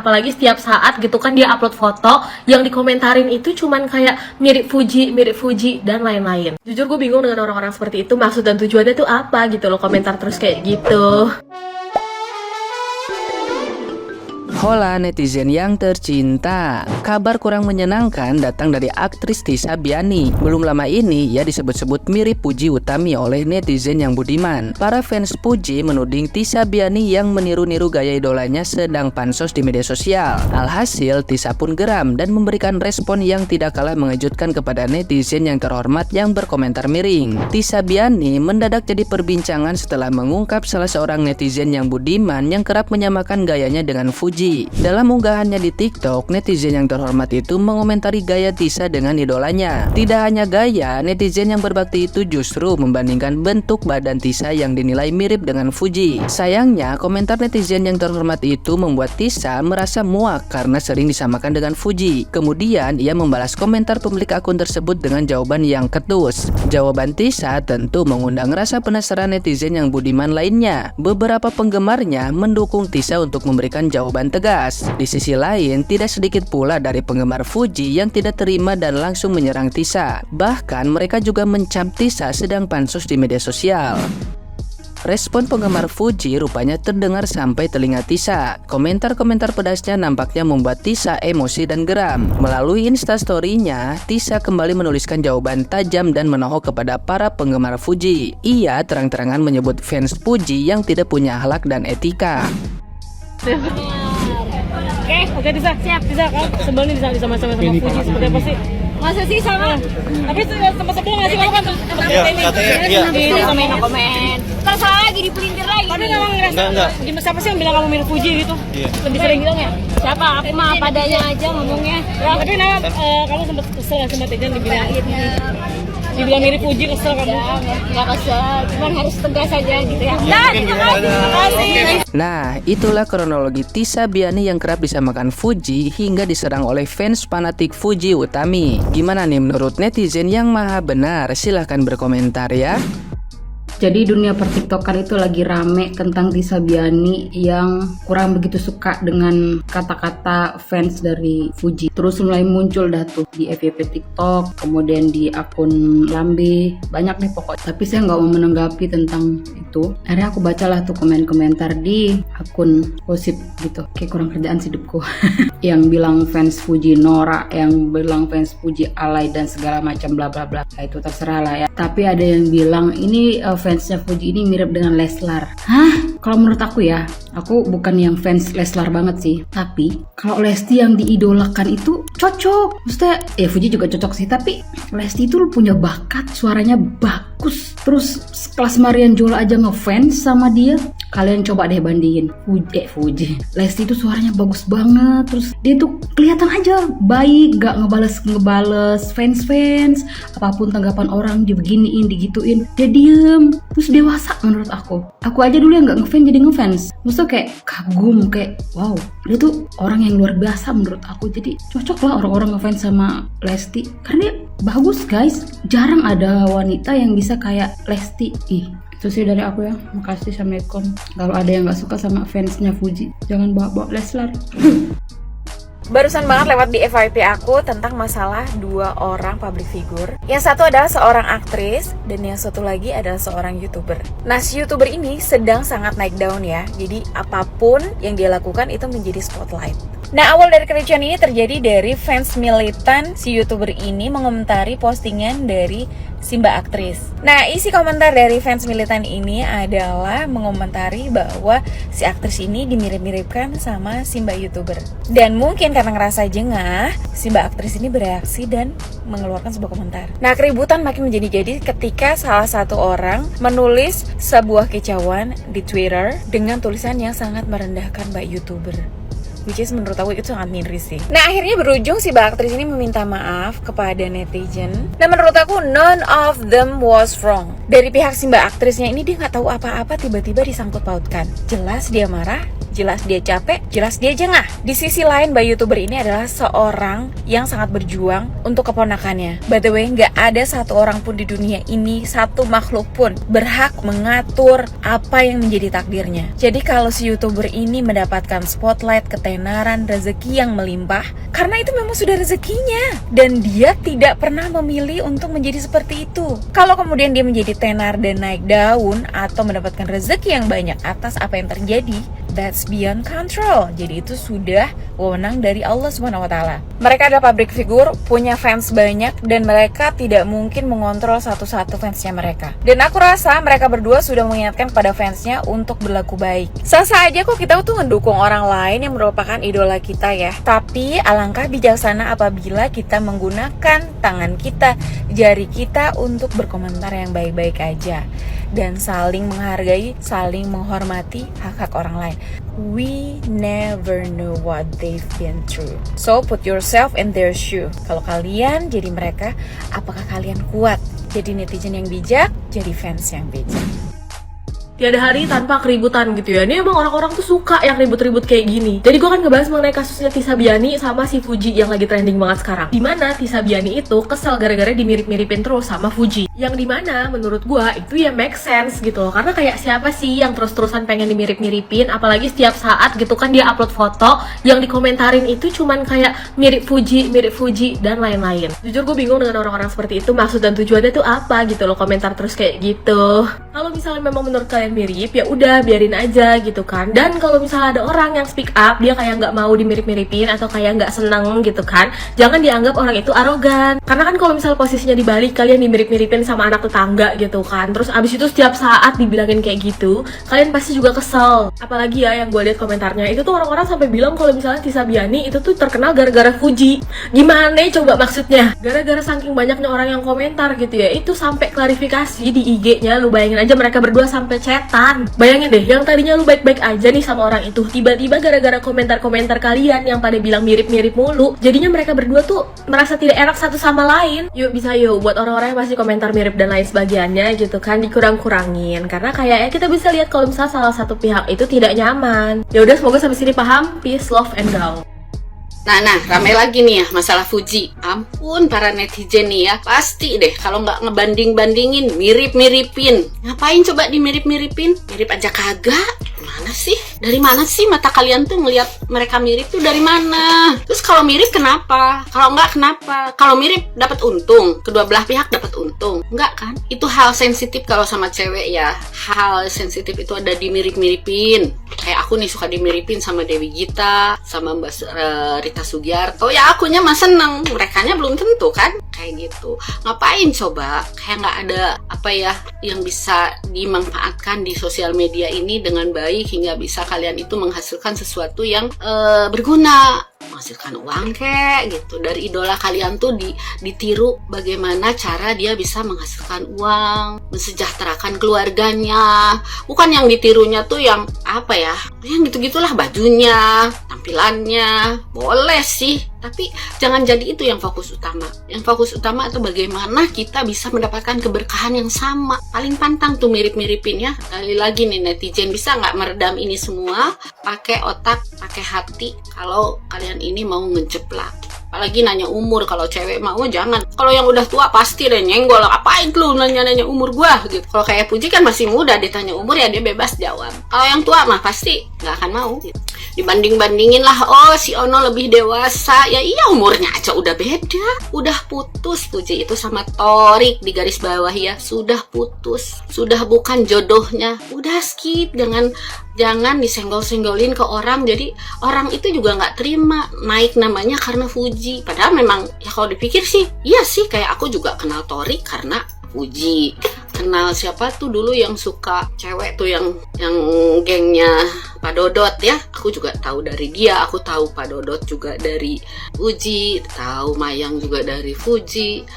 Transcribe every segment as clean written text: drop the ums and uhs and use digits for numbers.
apalagi setiap saat gitu kan dia upload foto yang dikomentarin itu cuman kayak mirip Fuji dan lain-lain. Jujur gue bingung dengan orang-orang seperti itu, maksud dan tujuannya tuh apa gitu loh, komentar terus kayak gitu. Hola netizen yang tercinta, kabar kurang menyenangkan datang dari aktris Tisa Biani. Belum lama ini ia disebut-sebut mirip Puji Utami oleh netizen yang budiman. Para fans Puji menuding Tisa Biani yang meniru-niru gaya idolanya sedang pansos di media sosial. Alhasil Tisa pun geram dan memberikan respon yang tidak kalah mengejutkan kepada netizen yang terhormat yang berkomentar miring. Tisa Biani mendadak jadi perbincangan setelah mengungkap salah seorang netizen yang budiman yang kerap menyamakan gayanya dengan Fuji. Dalam unggahannya di TikTok, netizen yang terhormat itu mengomentari gaya Tisa dengan idolanya. Tidak hanya gaya, netizen yang berbakti itu justru membandingkan bentuk badan Tisa yang dinilai mirip dengan Fuji. Sayangnya, komentar netizen yang terhormat itu membuat Tisa merasa muak karena sering disamakan dengan Fuji. Kemudian, ia membalas komentar pemilik akun tersebut dengan jawaban yang ketus. Jawaban Tisa tentu mengundang rasa penasaran netizen yang budiman lainnya. Beberapa penggemarnya mendukung Tisa untuk memberikan jawaban tegas. Di sisi lain, tidak sedikit pula dari penggemar Fuji yang tidak terima dan langsung menyerang Tisa. Bahkan mereka juga mencap Tisa sedang pansos di media sosial. Respon penggemar Fuji rupanya terdengar sampai telinga Tisa. Komentar-komentar pedasnya nampaknya membuat Tisa emosi dan geram. Melalui instastory-nya, Tisa kembali menuliskan jawaban tajam dan menohok kepada para penggemar Fuji. Ia terang-terangan menyebut fans Fuji yang tidak punya akhlak dan etika. Oke, Tisa, siap. Tisa, kamu sebel nih sama Fuji seperti apa sih? Masa sih sama? Tapi sama sebel nggak sih kamu kan? Iya, komen. Ntar salah lagi dipelintir lagi. Tapi nggak ngerasa. Siapa sih yang bilang kamu mirip Fuji gitu? Lebih sering bilang ya? Siapa? Aku mah padanya aja ngomongnya. Tapi kenapa kamu sempat kesel nggak sama Tejan dibilang mirip Fuji, kesel kamu? Nggak kesel, cuman harus tegas aja gitu ya. Terima kasih. Nah, itulah kronologi Tisa Biani yang kerap disamakan Fuji hingga diserang oleh fans fanatik Fuji Utami. Gimana nih menurut netizen yang maha benar? Silahkan berkomentar ya. Jadi dunia pertiktokan itu lagi rame tentang Tisa Biani yang kurang begitu suka dengan kata-kata fans dari Fuji. Terus mulai muncul dah tuh di FYP TikTok, kemudian di akun Lambe, banyak nih pokok. Tapi saya nggak mau menanggapi tentang itu. Akhirnya aku bacalah tuh komen-komentar di akun gosip gitu. Kayak kurang kerjaan sih hidupku. Yang bilang fans Fuji norak, yang bilang fans Fuji alay dan segala macam bla bla bla. Nah, itu terserah lah ya. Tapi ada yang bilang ini fansnya Fuji ini mirip dengan Leslar. Hah? Kalau menurut aku ya, aku bukan yang fans Leslar banget sih. Tapi kalau Lesti yang diidolakan itu cocok. Maksudnya Fuji juga cocok sih. Tapi Lesti itu punya bakat, suaranya bagus. Terus kelas Marian Jola aja ngefans sama dia. Kalian coba deh bandingin Fuji. Lesti itu suaranya bagus banget. Terus dia tuh kelihatan aja baik, gak ngebales fans. Apapun tanggapan orang dibeginiin, digituin, dia diem. Terus dewasa menurut aku aja dulu yang gak ngefans jadi ngefans. Maksudnya kayak kagum, kayak wow, dia tuh orang yang luar biasa menurut aku. Jadi cocok lah orang-orang ngefans sama Lesti karena dia bagus guys. Jarang ada wanita yang bisa kayak Lesti. Itu sih dari aku ya. Makasih, Assalamualaikum. Kalau ada yang gak suka sama fansnya Fuji, jangan bawa-bawa Leslar. Barusan banget lewat di FYP aku tentang masalah dua orang public figure. Yang satu adalah seorang aktris dan yang satu lagi adalah seorang YouTuber. Nah, si YouTuber ini sedang sangat naik daun ya. Jadi apapun yang dia lakukan itu menjadi spotlight. Nah, awal dari kericuan ini terjadi dari fans militan si YouTuber ini mengomentari postingan dari si Mbak aktris. Nah, isi komentar dari fans militan ini adalah mengomentari bahwa si aktris ini dimirip-miripkan sama si Mbak YouTuber. Dan mungkin karena ngerasa jengah, si Mbak aktris ini bereaksi dan mengeluarkan sebuah komentar. Nah, keributan makin menjadi-jadi ketika salah satu orang menulis sebuah kicauan di Twitter dengan tulisan yang sangat merendahkan Mbak YouTuber. Which is menurut aku itu sangat miris sih. Nah, akhirnya berujung si Mbak aktris ini meminta maaf kepada netizen. Dan menurut aku none of them was wrong. Dari pihak si Mbak aktrisnya ini dia nggak tahu apa-apa tiba-tiba disangkut pautkan. Jelas dia marah, jelas dia capek, jelas dia jengah. Di sisi lain, Mbak YouTuber ini adalah seorang yang sangat berjuang untuk keponakannya. By the way, nggak ada satu orang pun di dunia ini, satu makhluk pun berhak mengatur apa yang menjadi takdirnya. Jadi kalau si YouTuber ini mendapatkan spotlight, ketenaran, rezeki yang melimpah, karena itu memang sudah rezekinya. Dan dia tidak pernah memilih untuk menjadi seperti itu. Kalau kemudian dia menjadi tenar dan naik daun atau mendapatkan rezeki yang banyak atas apa yang terjadi, that's beyond control. Jadi itu sudah wewenang dari Allah Subhanahu wa taala. Mereka adalah public figure, punya fans banyak, dan mereka tidak mungkin mengontrol satu-satu fansnya mereka. Dan aku rasa mereka berdua sudah mengingatkan kepada fansnya untuk berlaku baik. Sah-sah aja kok kita tuh ngedukung orang lain yang merupakan idola kita ya. Tapi alangkah bijaksana apabila kita menggunakan tangan kita, jari kita untuk berkomentar yang baik-baik aja. Dan saling menghargai, saling menghormati hak-hak orang lain. We never know what they've been through. So put yourself in their shoe. Kalau kalian jadi mereka, apakah kalian kuat jadi netizen yang bijak, jadi fans yang bijak? Tiada hari tanpa keributan gitu ya. Ini emang orang-orang tuh suka yang ribut-ribut kayak gini. Jadi gue akan ngebahas mengenai kasusnya Tisa Biani sama si Fuji yang lagi trending banget sekarang. Dimana Tisa Biani itu kesel gara-gara dimirip-miripin terus sama Fuji. Yang dimana menurut gue itu ya make sense gitu loh. Karena kayak siapa sih yang terus-terusan pengen dimirip-miripin. Apalagi setiap saat gitu kan dia upload foto yang dikomentarin itu cuman kayak mirip Fuji dan lain-lain. Jujur gue bingung dengan orang-orang seperti itu. Maksud dan tujuannya tuh apa gitu loh, komentar terus kayak gitu. Kalau misalnya memang menurut kalian mirip, ya udah biarin aja gitu kan. Dan kalau misalnya ada orang yang speak up, dia kayak nggak mau dimirip-miripin atau kayak nggak seneng gitu kan, jangan dianggap orang itu arogan. Karena kan kalau misalnya posisinya dibalik, kalian dimirip-miripin sama anak tetangga gitu kan, terus abis itu setiap saat dibilangin kayak gitu, kalian pasti juga kesel. Apalagi ya yang gue lihat komentarnya itu tuh orang-orang sampai bilang kalau misalnya Tisa Biani itu tuh terkenal gara-gara Fuji. Gimana coba maksudnya? Gara-gara saking banyaknya orang yang komentar gitu ya, itu sampai klarifikasi di IG-nya. Lu bayangin aja mereka berdua sampai cetan. Bayangin deh, yang tadinya lu baik-baik aja nih sama orang itu, tiba-tiba gara-gara komentar-komentar kalian yang pada bilang mirip-mirip mulu, jadinya mereka berdua tuh merasa tidak enak satu sama lain. Yuk bisa yuk buat orang-orang yang masih komentar mirip dan lain sebagainya gitu kan, dikurang-kurangin. Karena kayaknya kita bisa lihat kalau misalnya salah satu pihak itu tidak nyaman. Ya udah, semoga sampai sini paham. Peace, love, and go. Nah, ramai lagi nih ya masalah Fuji. Ampun para netizen nih ya, pasti deh kalau nggak ngebanding-bandingin, mirip-miripin. Ngapain coba dimirip-miripin? Mirip aja kagak. Mana sih? Dari mana sih mata kalian tuh ngelihat mereka mirip tuh dari mana? Terus kalau mirip kenapa? Kalau nggak kenapa? Kalau mirip dapat untung, kedua belah pihak dapat untung. Enggak kan? Itu hal sensitif kalau sama cewek ya. Hal sensitif itu ada dimirip-miripin. Kayak aku nih suka dimiripin sama Dewi Gita, sama Mbak Rita Sugiarto. Ya akunya mah seneng, merekanya belum tentu kan? Kayak gitu. Ngapain coba? Kayak nggak ada apa ya yang bisa dimanfaatkan di sosial media ini dengan baik hingga bisa kalian itu menghasilkan sesuatu yang berguna, menghasilkan uang kayak gitu. Dari idola kalian tuh ditiru bagaimana cara dia bisa menghasilkan uang, mensejahterakan keluarganya. Bukan yang ditirunya tuh yang apa ya, yang gitu-gitulah, bajunya, tampilannya. Boleh sih, tapi jangan jadi itu yang fokus utama. Yang fokus utama itu bagaimana kita bisa mendapatkan keberkahan yang sama. Paling pantang tuh mirip-miripin ya. Kali lagi nih netizen, bisa nggak meredam ini semua? Pakai otak, pakai hati. Kalau kalian ini mau ngejeplak. Apalagi nanya umur, kalau cewek mau jangan. Kalau yang udah tua pasti deh nyenggol. Apain lu nanya-nanya umur gua gitu. Kalau kayak Puji kan masih muda, ditanya umur ya dia bebas jawab. Kalau yang tua mah pasti nggak akan mau gitu. Dibanding-bandingin lah, oh si Ono lebih dewasa. Ya iya, umurnya aja udah beda. Udah putus Puji itu sama Torik, di garis bawah ya. Sudah putus, sudah bukan jodohnya. Udah skip, jangan disenggol-senggolin ke orang. Jadi orang itu juga nggak terima naik namanya karena Fuji. Padahal memang ya kalau dipikir sih, iya sih, kayak aku juga kenal Torik karena Fuji. Kenal siapa tuh dulu yang suka cewek tuh yang gengnya Pak Dodot ya. Aku juga tahu dari dia. Aku tahu Pak Dodot juga dari Fuji, tahu Mayang juga dari Fuji.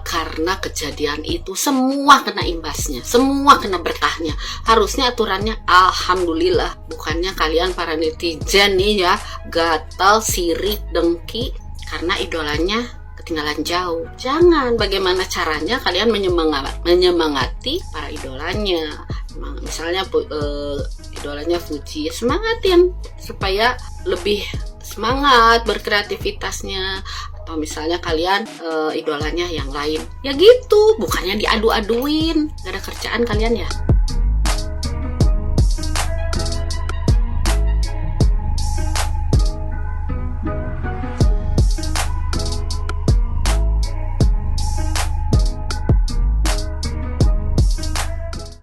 Karena kejadian itu semua kena imbasnya, semua kena berkahnya. Harusnya aturannya alhamdulillah. Bukannya kalian para netizen nih ya gatal, sirik, dengki karena idolanya ketinggalan jauh. Jangan. Bagaimana caranya kalian menyemangati para idolanya semangat. Misalnya idolanya Fuji, ya semangatin supaya lebih semangat berkreativitasnya. Atau misalnya kalian idolanya yang lain, ya gitu, bukannya diadu-aduin. Gak ada kerjaan kalian ya.